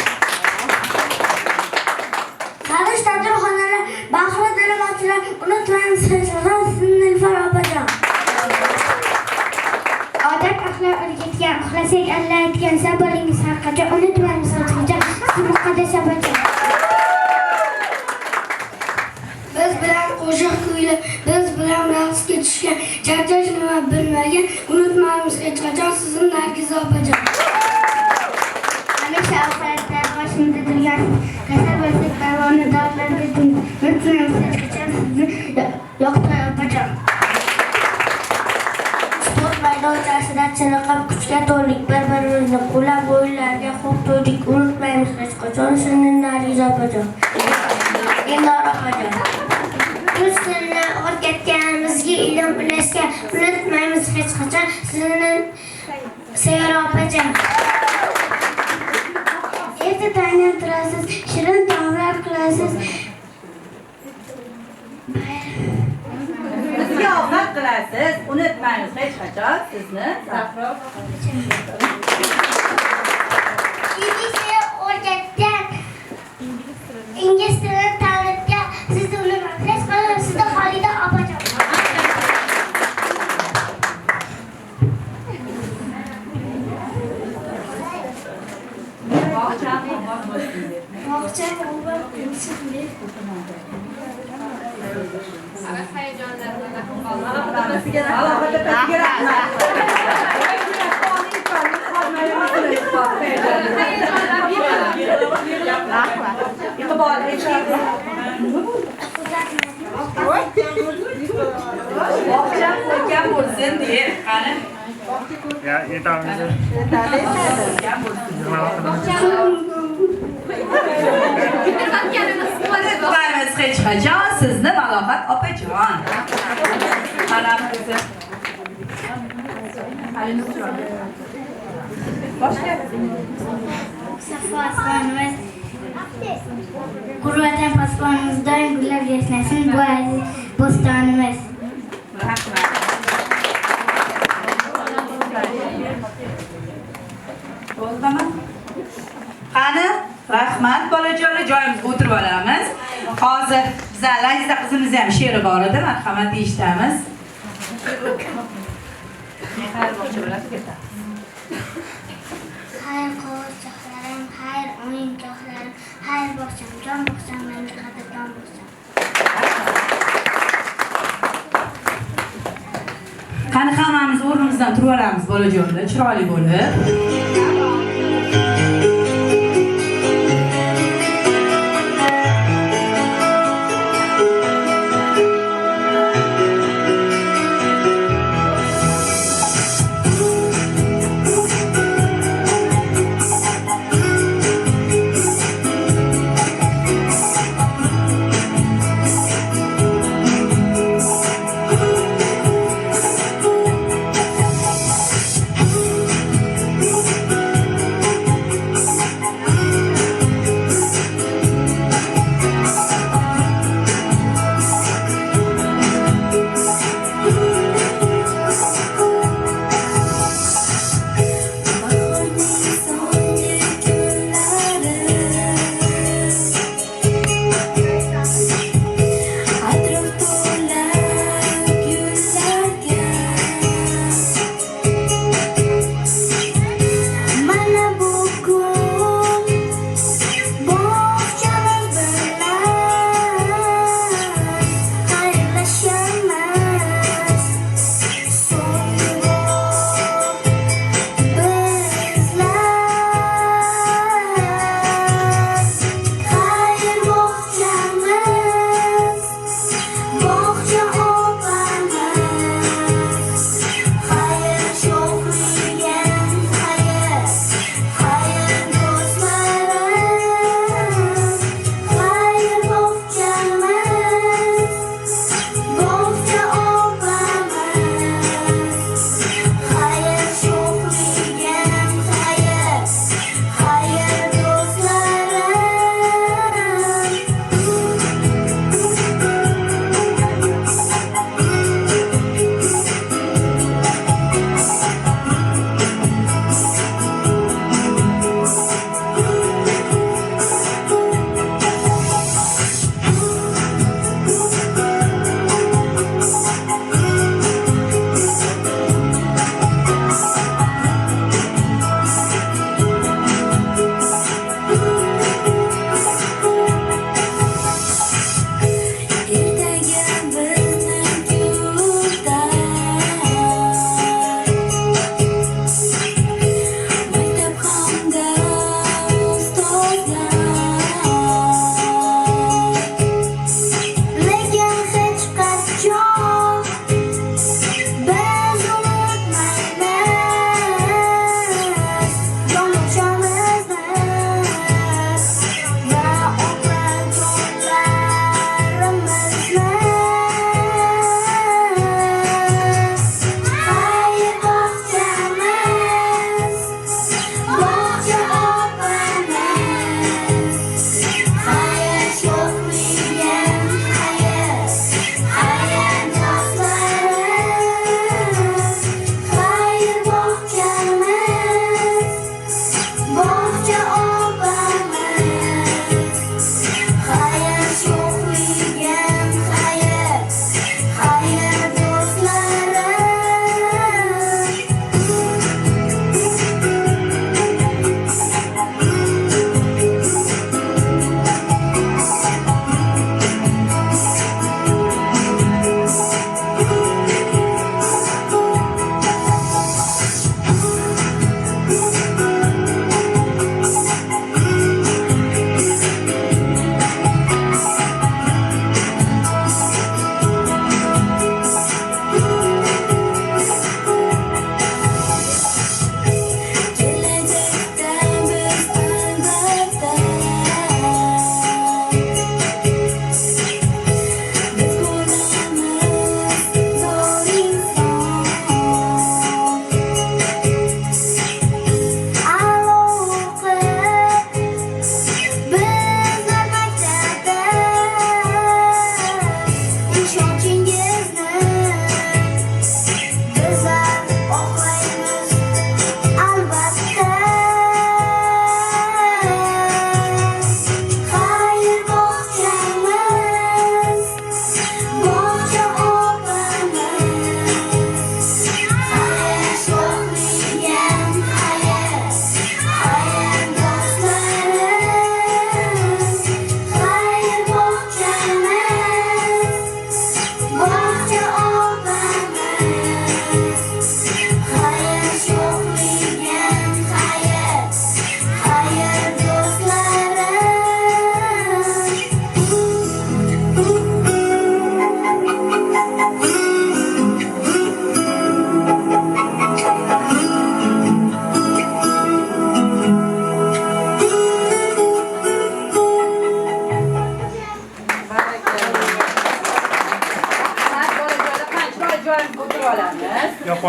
Qarish tadbirxonalar, bahri dilimotlar unutmaymiz hech sizni Nilufar opajon. Odam axloq o'rgatgan, uxlasak Alloh aytgan sabringiz haqiqatga unutmaymiz hech sizni muqaddas opajon. Biz bilan qo'shiq kuylab, biz bilan raqsga tushgan, charchash nima bilmagan, unutmaymiz hech qachon sizni Nargiza opajon. Hamisha oxiratda boshimda turgan, kasal bo'lsak parvona dardlarga unutmaymiz hech qachon sizni Yoqtiray opajon. Sport maydonchasida chiniqib kuchga to'ldik, bir-birimizni qo'llab o'yinlarga xo'p to'ydik, unutmaymiz hech qachon sizni Nargiza opajon. Eldor opajon. Rus tilini o'rgatganimizga, ilm ulashgan, unutmaymiz hech qachon sizni Sayyor opajon. Erta tongdan turasiz, shirin taomlar qilasiz. Bizga ovqat qilasiz, unutmaymiz hech qachon sizni Safro o'rgatgan, ingliz tilini tanitgan, sizni unutmaymiz hech qachon sizni Xolida opajon. Bog'cha ombar qilishni Agar hayajonlardan qoldi. Ya, yetamizda. Unutmaymiz hech qachon sizni Malohat opajon. Mana bizni. Boshqa Safo aslanimiz, Qurvatan posbonimiz doim gullab yashnasin bu aziz bo'stonimiz. Rahmat. Bo'ldimi? Qani, rahmat bolajonlar, joyimizga o'tirib olamiz. Hozir bizlar Laziza qizimiz ham she'ri bor edi, marhamat eshitamiz. Xayr o'rnimizdan turib olamiz bolajonlar, chiroyli bo'lib.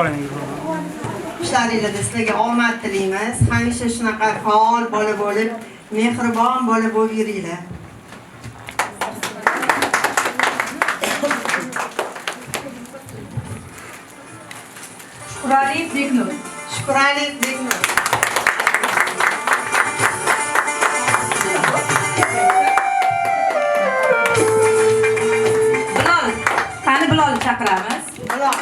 qolingiz. ishlaringlarda sizlarga omad tilaymiz. Hamisha shunaqa faol bola bo'lib, mehribon bola bo'lib yuringlar. Shukrali Beknur. Shukrali Beknur. Bilol, qani Bilolni chaqiramiz. Bilol.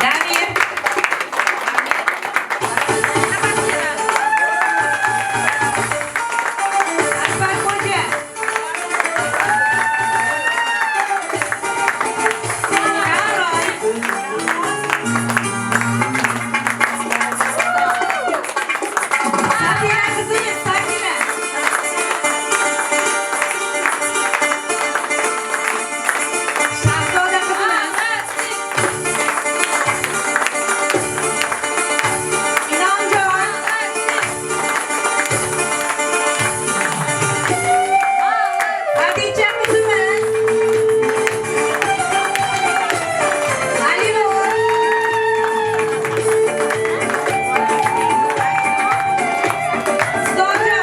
Damir. Akbar Xo'ja. Sabira qizimiz, Sabira. Shahzoda qizimiz. Inomjon. Hadicha qizimiz. Alinur. Zoja.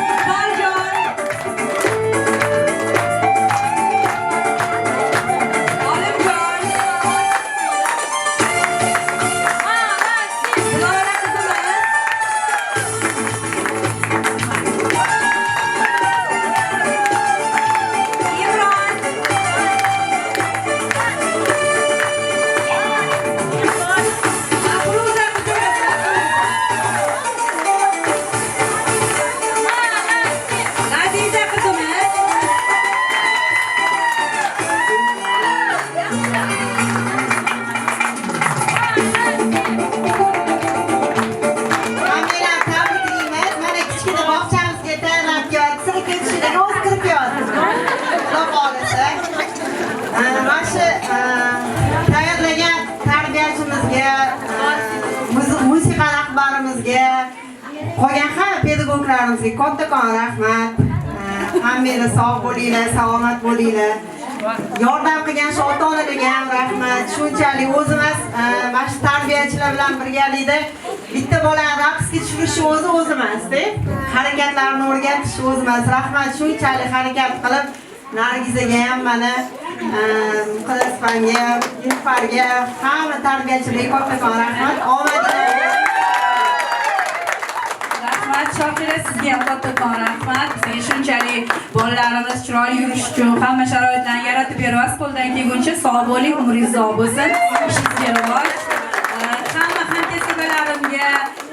Iqboljon. Olimjon. Lola qizimiz. Imron. Afruza qizimiz. Aziza qizimiz. Hammalar tabriklaymiz. Mana kichkina bog'chamizga tayyorlab keldi. Sizlar ketishlarga o'z kirib keldi. Xudo xolisa. Mana shu tayyorlagan tarbiyachimizga, musiqa rahbarimizga, qolgan hamma pedagoglarimizga kattakon rahmat. Hammanglar sog' bo'linglar, salomat bo'linglar. Yordam qilgan shu ota-onalarga ham rahmat. Shunchalik o'zimiz mana shu tarbiyachilar bilan birgalikda bitta bolani raqsga tushirish o'zi emas-da. Harakatlarni o'rgatish o'zi emas. Rahmat, shunchalik harakat qilib Nargizaga ham mana Muqaddasxonga, Yilfarga, hamma tarbiyachilarga kattakon rahmat. Omadinglar. Rahmat Shokira, sizga ham kattakon rahmat. Bizga shunchalik bolalarimiz chiroyli yurish uchun hamma sharoitlarni yaratib beryapsiz. Qo'ldan kelguncha sog' bo'ling, umringiz uzoq bo'lsin. Ishingizga rivoj. Hamma hamkasblarimga,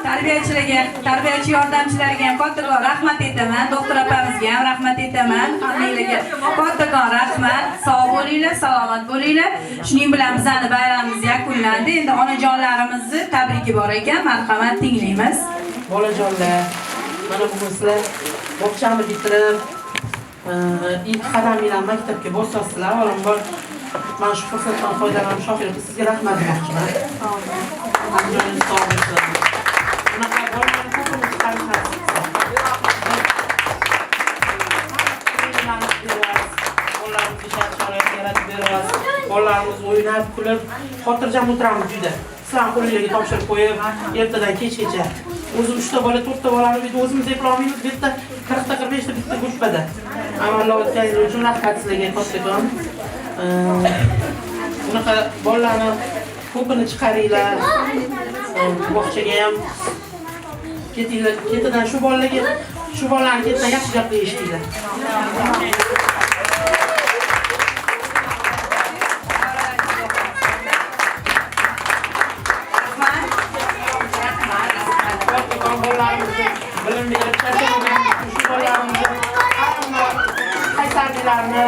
tarbiyachilarga, tarbiyachi yordamchilariga ham kattakon rahmat aytaman. Doktor opamizga ham rahmat aytaman. Hammanglarga kattakon rahmat. Sog' bo'linglar, salomat bo'linglar. Shuning bilan bizning bayramimiz yakunlandi. Endi onajonlarimizni tabriki bor ekan. Marhamat, tinglaymiz. Bolajonlar, mana bugun sizlar bog'chani bitirib, ilk qadaminglarni maktabga bosasizlar. Avvalambor mana shu fursatdan foydalanib Shohira sizga rahmat demoqchiman. Joningiz sog' bo'lsin. Bunaqa bolalarni ko'pini chiqarishasiz. Bolalarimiz sharoit yaratib beramiz. Bolalarimiz o'ynab, kulib, xotirjam o'tiramiz uyda. Sizlar qo'lingizga topshirib qo'yib, ertadan kechgacha o'zim 3 ta bola, 4 ta bolani uyda o'zimiz eplolmaymiz, bitta 40 ta 45 ta bitta gruppada. Amallab o'tganingiz uchun rahmat sizlarga kattakon. Bunaqa bolalarni ko'pini chiqaringlar. Bog'chaga ham ketinglar, ketidan shu bolalarni ketidan yaxshi gaplar eshitinglar. Bilim berib, shu bolalarimizni qaysarliklarini,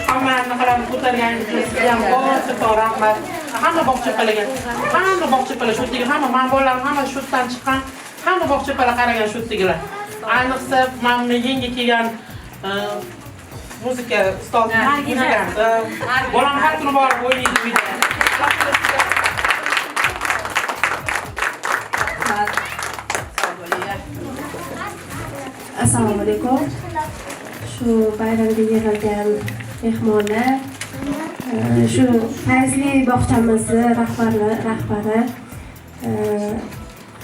hammalarni qilib ko'targaningiz uchun sizga ham kattakon rahmat. Hamma bog'chapalarga, hamma bog'chapalar shu yerga, hamma men bolalarim hamma shu yerdan chiqqan, hamma bog'chapalar qaragan shu yerdagilar. Ayniqsa menga yangi kelgan muzika ustozi bolam har kuni borib o'ynaydi uyda. Assalomu alaykum. Shu bayramga yig'ilgan mehmonlar, shu fayzli bog'chamizni rahbari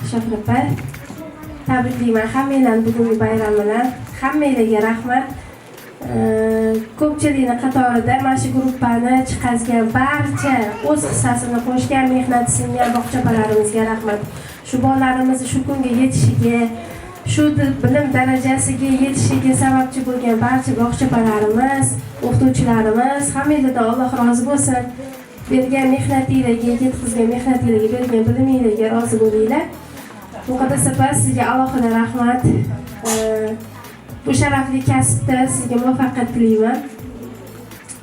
Shohrupa, tabriklayman hammanglarni bugungi bayram bilan. Hammanglarga rahmat. Ko'pchilikning qatorida mana shu gruppani chiqazgan barcha o'z hissasini qo'shgan, mehnati singan bog'chapalarimizga rahmat. Shu bolalarimiz shu kunga yetishiga, shu bilim darajasiga yetishiga sababchi bo'lgan barcha bog'chapalarimiz, o'qituvchilarimiz, hammanglardan Alloh rozi bo'lsin. Bergan mehnatingizga, yetkazgan mehnatingizga, bergan bilimingizga rozi bo'linglar. Muqaddas sizga alohida rahmat. Bu sharafli kasbda sizga muvaffaqiyat tilayman.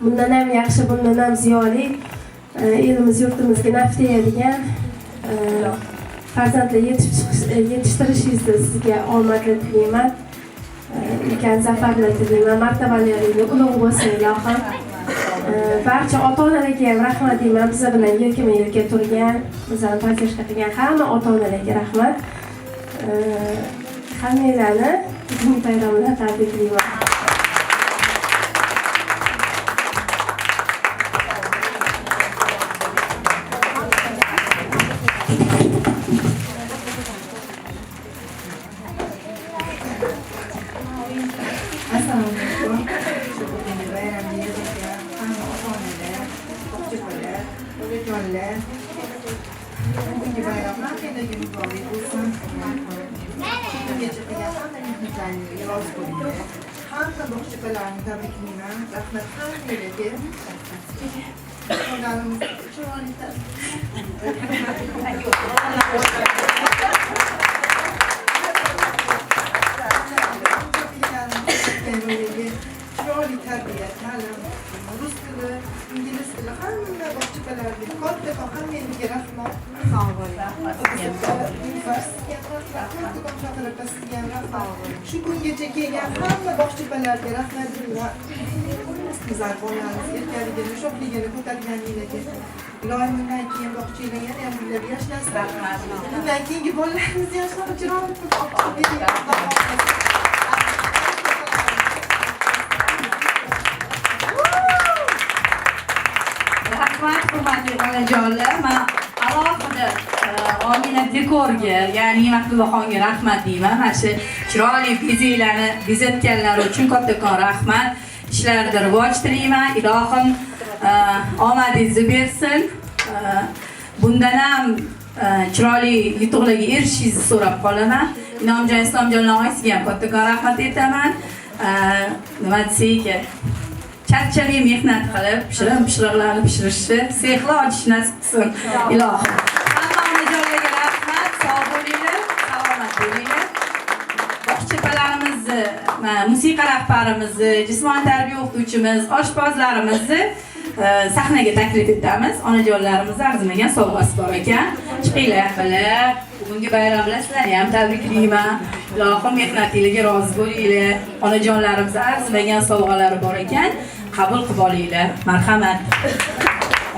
Bundan ham yaxshi, bundan ham ziyoli elimiz yurtimizga naf tegadigan farzandlar yetishtirishingizni sizga omadli tilayman. Ulkan zafarlar tilayman. Martabalaringiz ulug' bo'lsin ilohim. Barcha ota-onalarga ham rahmat deyman. Biz bilan yelkama-yelka turgan, bizlarni podдержка qilgan hamma ota-onalarga rahmat. Hammanglarni bugungi bayram bilan tabriklayman. Assalomu alaykum. Bugungi bayramga yig'ilgan hamma ota-onalar, bog'chalar, bolajonlar. Bugungi bayram hammanglarga muborak bo'lsin. Bugungacha qilgan hamma mehnatlaringizga rozi bo'linglar. Hamma bog'chalarni tabriklayman. Rahmat hammanglarga. Onlarimiz chiroyli chiroyli tarbiya, ta'lim, rus tili, ingliz tili, hamma bog'chalarga kattakon hammangizga rahmat. Sog' bo'ling. Shu kungacha kelgan hamma bog'chalarga rahmat deyman. Bizlar bolalarimiz erkaligini, sho'xligini ko'targaninglarga. Ilohim bundan keyin bog'chalarga ham bizlar yashlasin. Bundan keyingi bolalarimiz yashnab chiroyli Rahmat, hurmatli onajonlar. Men alohida Omina dekorga, ya'ni Mahbubaxonga rahmat deyman. Mana shu chiroyli bezaklarni bezatganlar uchun kattakon rahmat. Ishlarida rivoj tilayman. Ilohim omadingizni bersin. Bundan ham chiroyli yutuqlarga erishishingizni so'rab qolaman. Inomjon Islomjonlar oilasiga ham kattakon rahmat aytaman. Nima desayki, charchamay mehnat qilib, pishiriqlarni pishirishni, sexli ochish nasib qilsin ilohim. Hamma onajonlarga rahmat, sog' bo'linglar, salomat bo'linglar. Bog'chapalarimizni, musiqa rahbarimizni, jismoniy tarbiya o'qituvchimiz, oshpozlarimizni sahnaga taklif etamiz. Onajonlarimiz arzimagan sovg'asi bor ekan. Chiqinglar bilan. Bugungi bayram bilan sizlarni ham tabriklayman. Ilohim mehnatingizga rozi bo'linglar. Onajonlarimiz arzimagan sovg'alari bor ekan. Qabul qilib olinglar. Marhamat.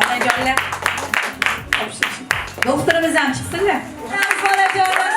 Onajonlar. Doktorimiz ham chiqsinlar. Onajonlar